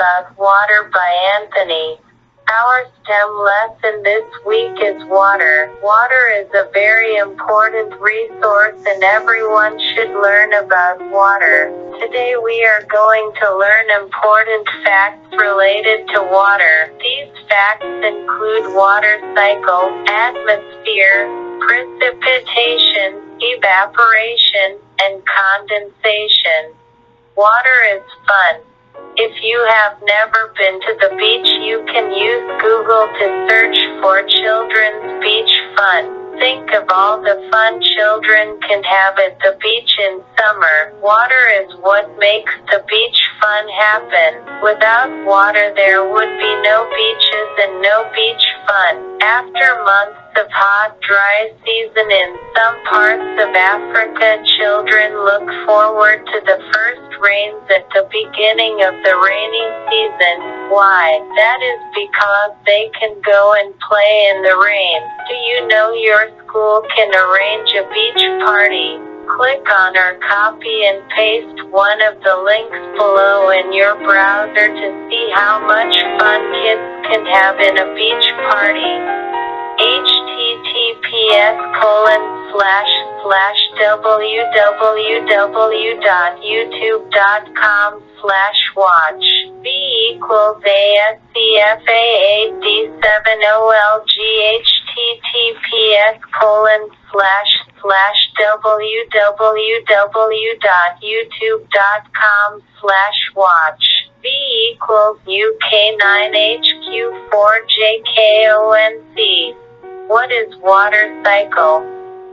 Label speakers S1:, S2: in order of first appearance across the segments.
S1: About Water by Anthony. Our STEM lesson this week is water. Water is a very important resource and everyone should learn about water. Today we are going to learn important facts related to water. These facts include water cycle, atmosphere, precipitation, evaporation, and condensation. Water is fun. If you have never been to the beach, you can use Google to search for children's beach fun. Think of all the fun children can have at the beach in summer. Water is what makes the beach fun happen. Without water, there would be no beaches and no beach fun. After months of hot, dry season in some parts of Africa, children look forward to the first rains at the beginning of the rainy season. Why? That is because they can go and play in the rain. Do you know your school can arrange a beach party? Click on or copy and paste one of the links below in your browser to see how much fun kids can have in a beach party. https://www.youtube.com/watch v=ASCFAAD7OLG https://www.youtube.com/watch v=UK9HQ4JKONC. What is water cycle?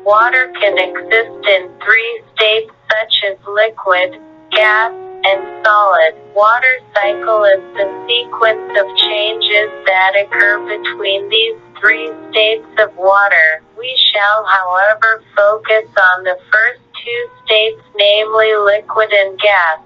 S1: Water can exist in three states such as liquid, gas, and solid. Water cycle is the sequence of changes that occur between these three states of water. We shall, however, focus on the first two states, namely liquid and gas.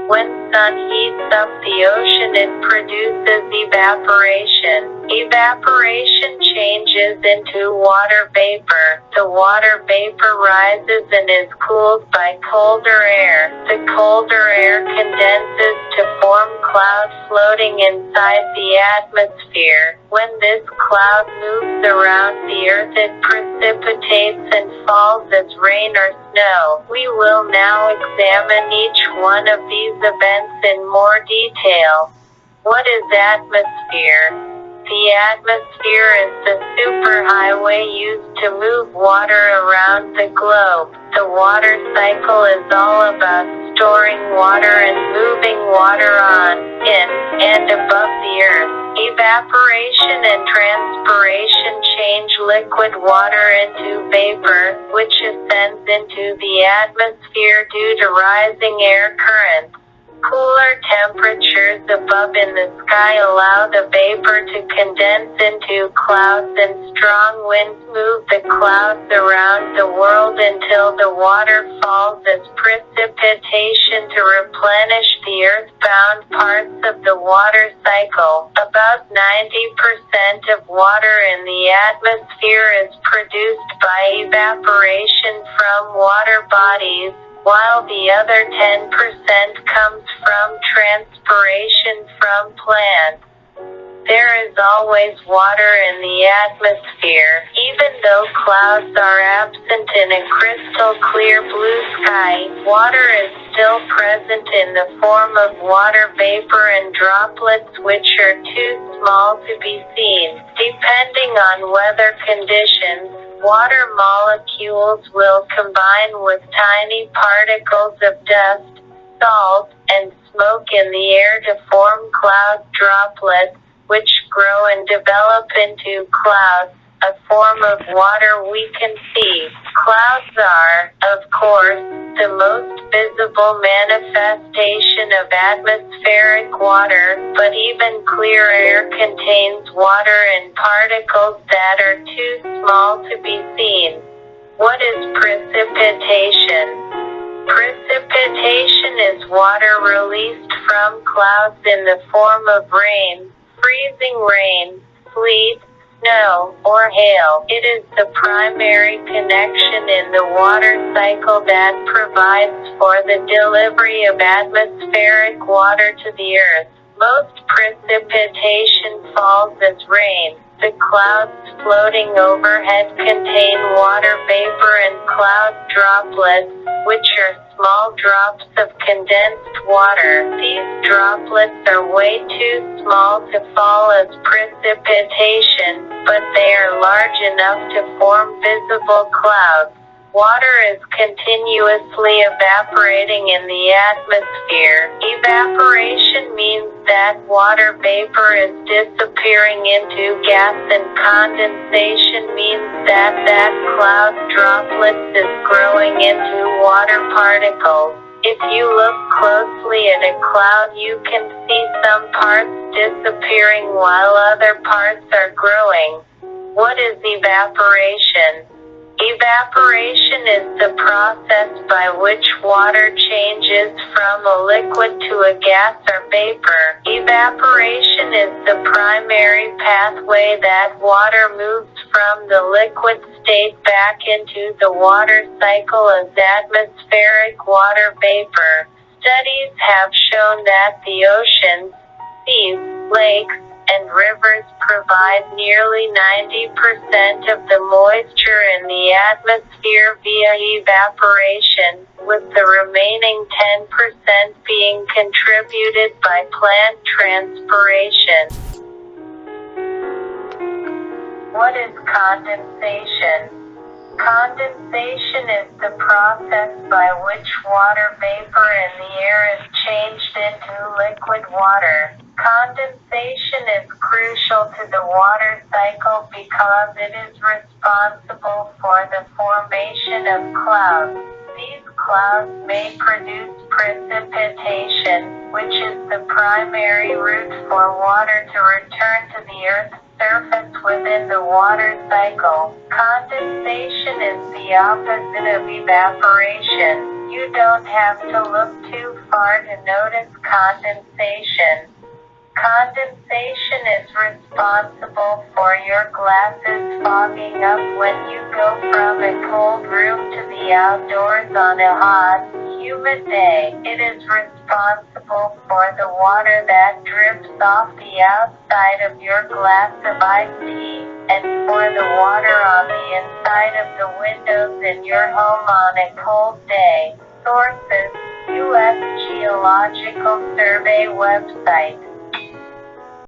S1: When sun heats up the ocean, it produces evaporation. Evaporation changes into water vapor. The water vapor rises and is cooled by colder air. The colder air condenses to form clouds floating inside the atmosphere. When this cloud moves around the earth, it precipitates and falls as rain or snow. We will now examine each one of these events in more detail. What is atmosphere? The atmosphere is the superhighway used to move water around the globe. The water cycle is all about storing water and moving water on, in, and above the earth. Evaporation and transpiration change liquid water into vapor, which ascends into the atmosphere due to rising air currents. Cooler temperatures above in the sky allow the vapor to condense into clouds, and strong winds move the clouds around the world until the water falls as precipitation to replenish the earthbound parts of the water cycle. About 90% of water in the atmosphere is produced by evaporation from water bodies, while the other 10% comes from transpiration from plants. There is always water in the atmosphere. Even though clouds are absent in a crystal clear blue sky, water is still present in the form of water vapor and droplets, which are too small to be seen. Depending on weather conditions, water molecules will combine with tiny particles of dust, salt, and smoke in the air to form cloud droplets, which grow and develop into clouds, a form of water we can see. Clouds are, of course, the most visible manifestation of atmospheric water, but even clear air contains water and particles that are too small to be seen. What is precipitation? Precipitation is water released from clouds in the form of rain, freezing rain, sleet, snow, or hail. It is the primary connection in the water cycle that provides for the delivery of atmospheric water to the earth. Most precipitation falls as rain. The clouds floating overhead contain water vapor and cloud droplets, which are small drops of condensed water. These droplets are way too small to fall as precipitation, but they are large enough to form visible clouds. Water is continuously evaporating in the atmosphere. Evaporation means that water vapor is disappearing into gas, and condensation means that cloud droplets is growing into water particles. If you look closely at a cloud, you can see some parts disappearing while other parts are growing. What is evaporation? Evaporation is the process by which water changes from a liquid to a gas or vapor. Evaporation is the primary pathway that water moves from the liquid state back into the water cycle as atmospheric water vapor. Studies have shown that the oceans, seas, lakes, and rivers provide nearly 90% of the moisture in the atmosphere via evaporation, with the remaining 10% being contributed by plant transpiration. What is condensation? Condensation is the process by which water vapor in the air is changed into liquid water. Condensation is crucial to the water cycle because it is responsible for the formation of clouds. These clouds may produce precipitation, which is the primary route for water to return to the Earth's surface within the water cycle. Condensation is the opposite of evaporation. You don't have to look too far to notice condensation. Condensation is responsible for your glasses fogging up when you go from a cold room to the outdoors on a hot, humid day. It is responsible for the water that drips off the outside of your glass of iced tea, and for the water on the inside of the windows in your home on a cold day. Sources: U.S. Geological Survey website.